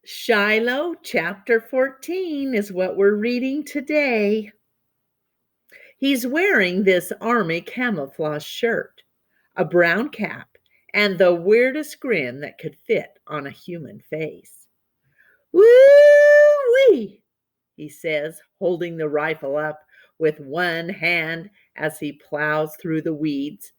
Shiloh, chapter 14 is what we're reading today. He's wearing this army camouflage shirt, a brown cap, and the weirdest grin that could fit on a human face. Woo-wee, he says, holding the rifle up with one hand as he plows through the weeds.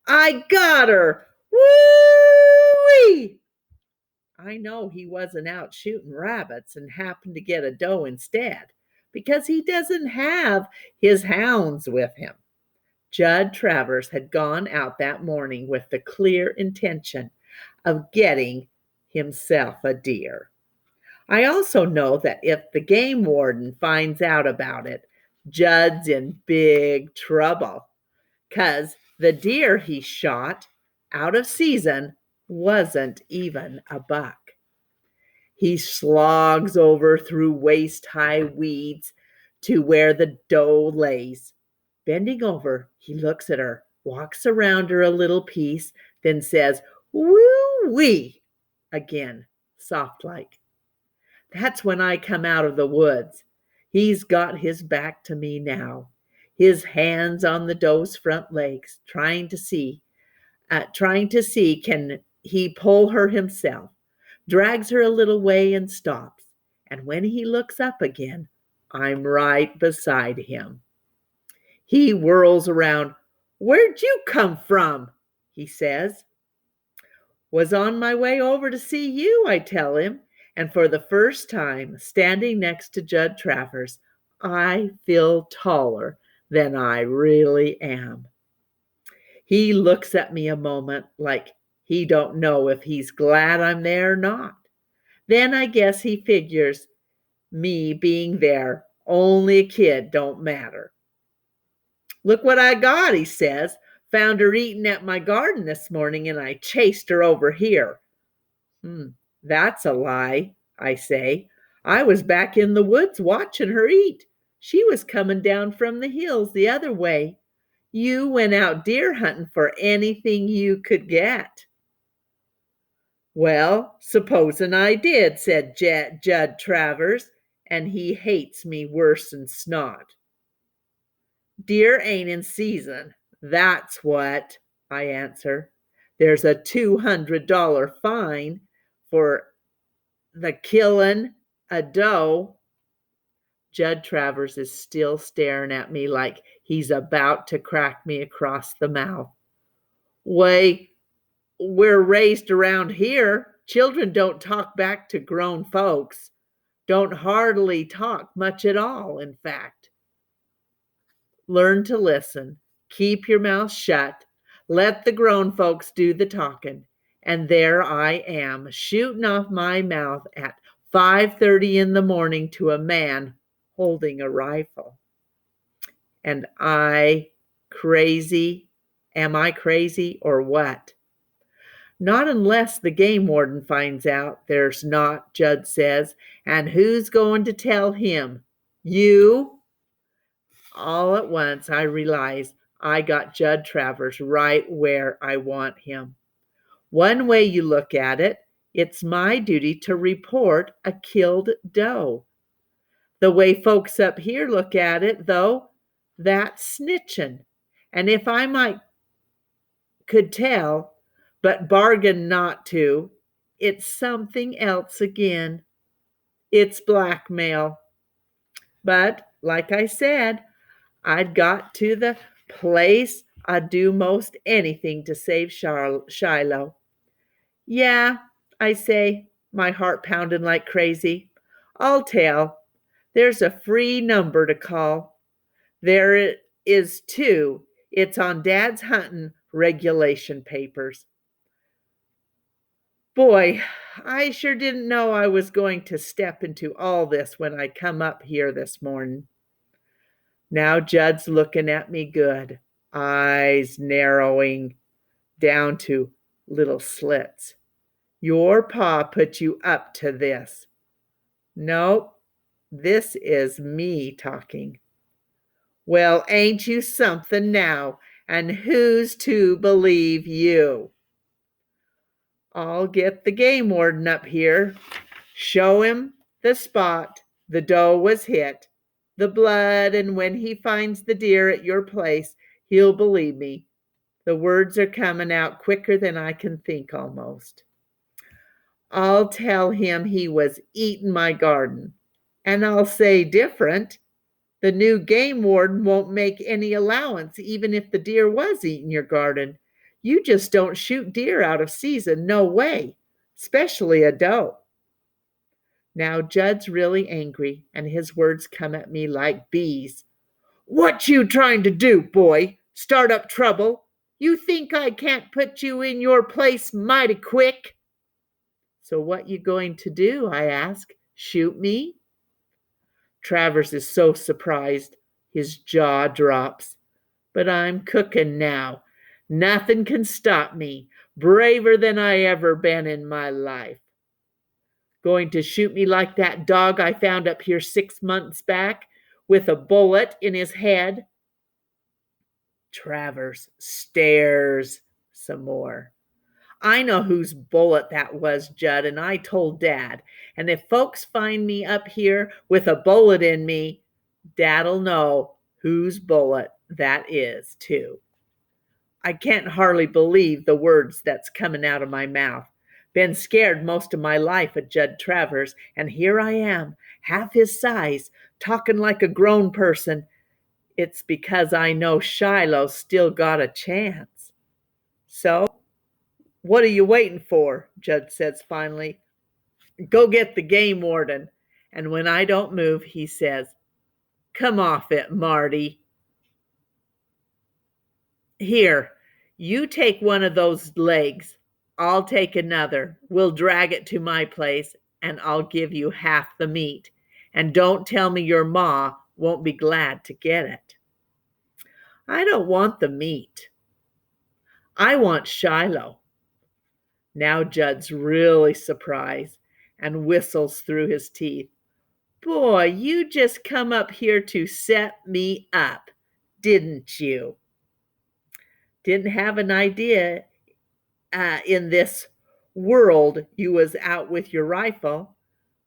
I got her! Woo-wee! I know he wasn't out shooting rabbits and happened to get a doe instead, because he doesn't have his hounds with him. Judd Travers had gone out that morning with the clear intention of getting himself a deer. I also know that if the game warden finds out about it, Judd's in big trouble, 'cause the deer he shot out of season wasn't even a buck. He slogs over through waist-high weeds to where the doe lays. Bending over, he looks at her, walks around her a little piece, then says, "Woo-wee," again, soft-like. That's when I come out of the woods. He's got his back to me now, his hands on the doe's front legs, trying to see can he pull her himself. Drags her a little way and stops. And when he looks up again, I'm right beside him. He whirls around. "Where'd you come from?" he says. "Was on my way over to see you," I tell him. And for the first time, standing next to Judd Travers, I feel taller than I really am. He looks at me a moment like he don't know if he's glad I'm there or not. Then I guess he figures me being there, only a kid, don't matter. "Look what I got," he says. "Found her eating at my garden this morning and I chased her over here." That's a lie, I say. I was back in the woods watching her eat. She was coming down from the hills the other way. You went out deer hunting for anything you could get. "Well, supposin' I did," said Judd Travers, and he hates me worse'n snot. "Deer ain't in season, that's what," I answer. "There's a $200 fine for the killin' a doe." Judd Travers is still staring at me like he's about to crack me across the mouth. "Way we're raised around here, children don't talk back to grown folks. Don't hardly talk much at all, in fact. Learn to listen. Keep your mouth shut. Let the grown folks do the talking." And there I am, shooting off my mouth at 5:30 in the morning to a man holding a rifle. And crazy? Am I crazy or what? "Not unless the game warden finds out." "There's not," Judd says. "And who's going to tell him? You?" All at once I realize I got Judd Travers right where I want him. One way you look at it, it's my duty to report a killed doe. The way folks up here look at it, though, that's snitching. And if I could tell, but bargain not to, it's something else again. It's blackmail. But, like I said, I'd got to the place I'd do most anything to save Shiloh. "Yeah," I say, my heart pounding like crazy. "I'll tell. There's a free number to call. There it is, too. It's on Dad's hunting regulation papers." Boy, I sure didn't know I was going to step into all this when I come up here this morning. Now Judd's looking at me good, eyes narrowing down to little slits. "Your pa put you up to this." "Nope, this is me talking." "Well, ain't you something now? And who's to believe you?" "I'll get the game warden up here. Show him the spot the doe was hit, the blood, and when he finds the deer at your place, he'll believe me. The words are coming out quicker than I can think almost. I'll tell him he was eating my garden, and I'll say different. The new game warden won't make any allowance even if the deer was eating your garden. You just don't shoot deer out of season, no way, especially a doe. Now Judd's really angry, and his words come at me like bees. What you trying to do, boy? Start up trouble? You think I can't put you in your place mighty quick? So what you going to do, I ask. Shoot me? Travers is so surprised, his jaw drops. But I'm cooking now. Nothing can stop me. Braver than I ever been in my life. Going to shoot me like that dog I found up here 6 months back with a bullet in his head? Travers stares some more. I know whose bullet that was, Judd, and I told Dad. And if folks find me up here with a bullet in me, Dad'll know whose bullet that is, too. I can't hardly believe the words that's coming out of my mouth. Been scared most of my life at Judd Travers, and here I am, half his size, talking like a grown person. It's because I know Shiloh's still got a chance. So, what are you waiting for? Judd says finally. Go get the game warden. And when I don't move, he says, come off it, Marty. Here, you take one of those legs. I'll take another. We'll drag it to my place, and I'll give you half the meat. And don't tell me your ma won't be glad to get it. I don't want the meat. I want Shiloh. Now Judd's really surprised and whistles through his teeth. Boy, you just come up here to set me up, didn't you? Didn't have an idea in this world you was out with your rifle,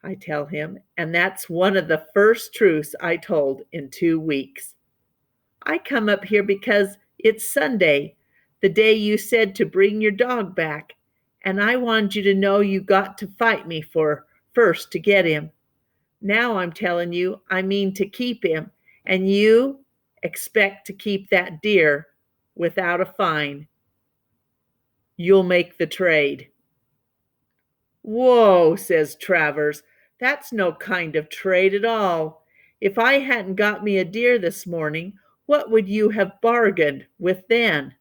I tell him, and that's one of the first truths I told in 2 weeks. I come up here because it's Sunday, the day you said to bring your dog back, and I wanted you to know you got to fight me for first to get him. Now I'm telling you, I mean to keep him, and you expect to keep that deer without a fine. You'll make the trade. Whoa, says Travers, that's no kind of trade at all. If I hadn't got me a deer this morning, what would you have bargained with then?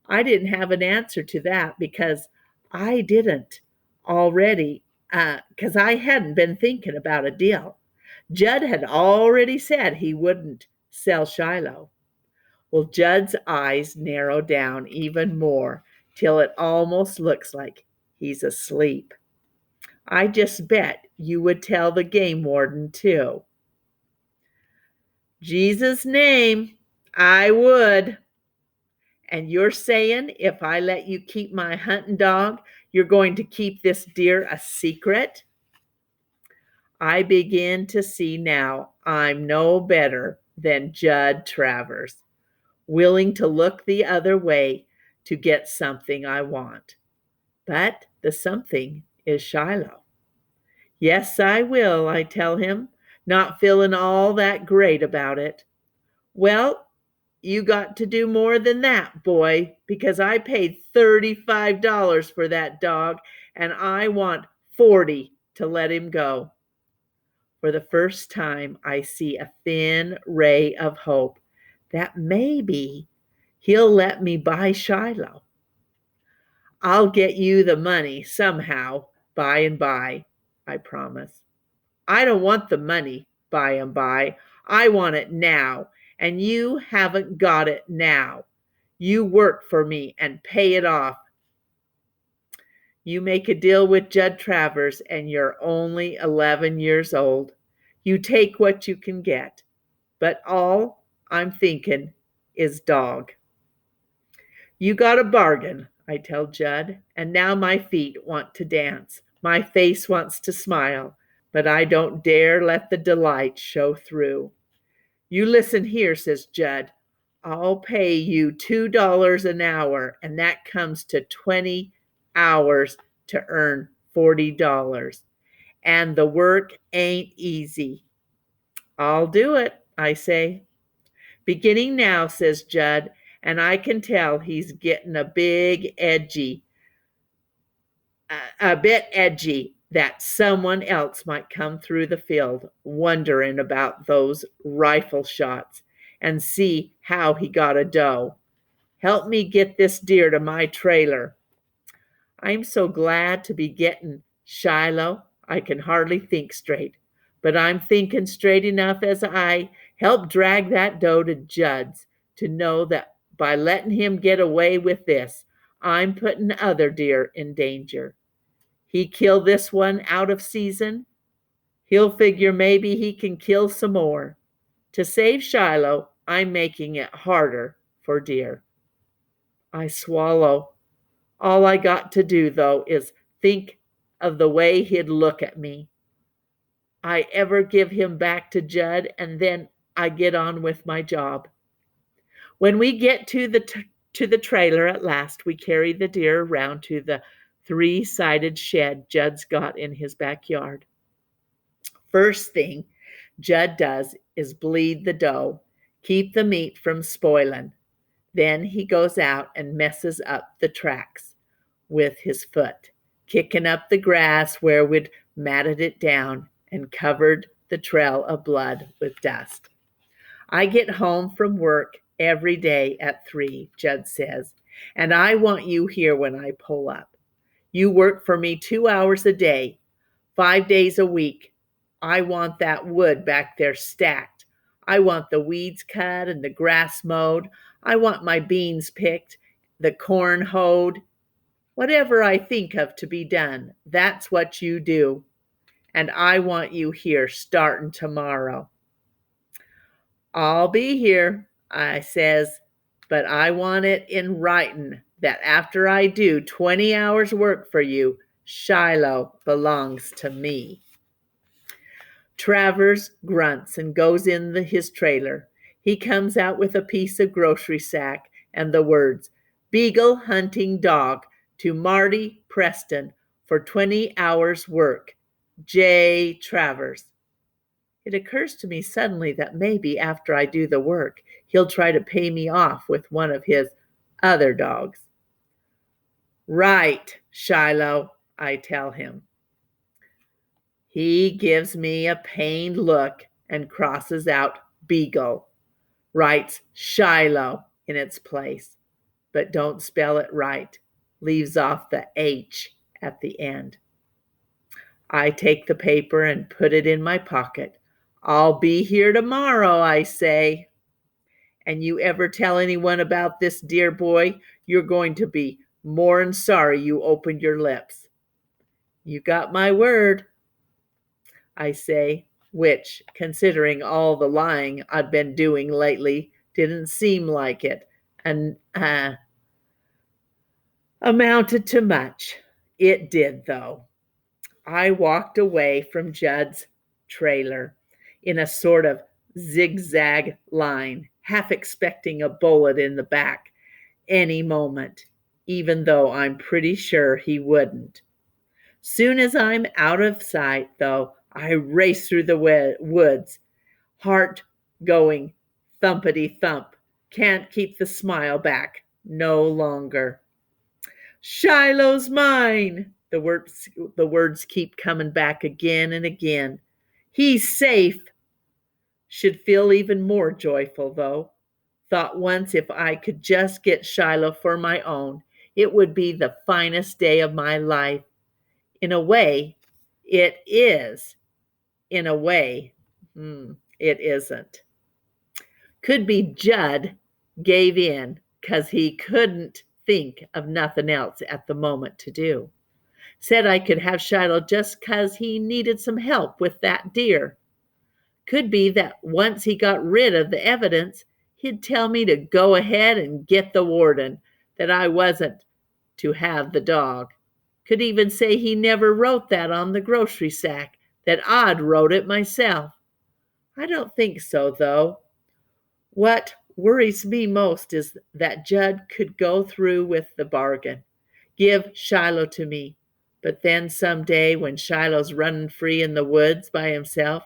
I didn't have an answer to that because I didn't already, because I hadn't been thinking about a deal. Judd had already said he wouldn't sell Shiloh. Well, Judd's eyes narrow down even more till it almost looks like he's asleep. I just bet you would tell the game warden too. Jesus' name, I would. And you're saying if I let you keep my hunting dog, you're going to keep this deer a secret? I begin to see now I'm no better than Judd Travers, willing to look the other way to get something I want. But the something is Shiloh. Yes, I will, I tell him, not feeling all that great about it. Well, you got to do more than that, boy, because I paid $35 for that dog, and I want $40 to let him go. For the first time, I see a thin ray of hope that maybe he'll let me buy Shiloh. I'll get you the money somehow by and by, I promise. I don't want the money by and by. I want it now, and you haven't got it now. You work for me and pay it off. You make a deal with Judd Travers, and you're only 11 years old. You take what you can get, but all I'm thinking is dog. You got a bargain, I tell Judd, and now my feet want to dance. My face wants to smile, but I don't dare let the delight show through. You listen here, says Judd. I'll pay you $2 an hour, and that comes to 20 hours to earn $40. And the work ain't easy. I'll do it, I say. Beginning now, says Judd, and I can tell he's getting a bit edgy that someone else might come through the field wondering about those rifle shots and see how he got a doe. Help me get this deer to my trailer. I'm so glad to be getting Shiloh, I can hardly think straight. But I'm thinking straight enough as I help drag that doe to Judd's to know that by letting him get away with this, I'm putting other deer in danger. He killed this one out of season. He'll figure maybe he can kill some more. To save Shiloh, I'm making it harder for deer. I swallow. All I got to do, though, is think of the way he'd look at me. I ever give him back to Judd, and then I get on with my job. When we get to the trailer at last, we carry the deer around to the three-sided shed Judd's got in his backyard. First thing Judd does is bleed the doe, keep the meat from spoiling. Then he goes out and messes up the tracks with his foot, kicking up the grass where we'd matted it down and covered the trail of blood with dust. I get home from work every day at 3, Judd says, and I want you here when I pull up. You work for me 2 hours a day, 5 days a week. I want that wood back there stacked. I want the weeds cut and the grass mowed. I want my beans picked, the corn hoed. Whatever I think of to be done, that's what you do. And I want you here starting tomorrow. I'll be here, I says, but I want it in writing that after I do 20 hours work for you, Shiloh belongs to me. Travers grunts and goes in his trailer. He comes out with a piece of grocery sack and the words, Beagle hunting dog to Marty Preston for 20 hours work. J. Travers. It occurs to me suddenly that maybe after I do the work, he'll try to pay me off with one of his other dogs. Right, Shiloh, I tell him. He gives me a pained look and crosses out Beagle, writes Shiloh in its place, but don't spell it right, leaves off the H at the end. I take the paper and put it in my pocket. I'll be here tomorrow, I say. And you ever tell anyone about this, dear boy, you're going to be more'n sorry you opened your lips. You got my word, I say, which, considering all the lying I'd been doing lately, didn't seem like it and amounted to much. It did, though. I walked away from Judd's trailer in a sort of zigzag line, half expecting a bullet in the back any moment, even though I'm pretty sure he wouldn't. Soon as I'm out of sight, though, I race through the woods, heart going thumpity thump. Can't keep the smile back no longer. Shiloh's mine! The words keep coming back again and again. He's safe. Should feel even more joyful, though. Thought once if I could just get Shiloh for my own, it would be the finest day of my life. In a way, it is. In a way, it isn't. Could be Judd gave in because he couldn't think of nothing else at the moment to do. Said I could have Shiloh just because he needed some help with that deer. Could be that once he got rid of the evidence, he'd tell me to go ahead and get the warden, that I wasn't to have the dog. Could even say he never wrote that on the grocery sack, that I'd wrote it myself. I don't think so, though. What worries me most is that Judd could go through with the bargain. Give Shiloh to me. But then someday when Shiloh's running free in the woods by himself,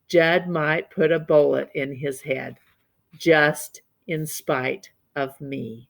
Judd might put a bullet in his head, just in spite of me.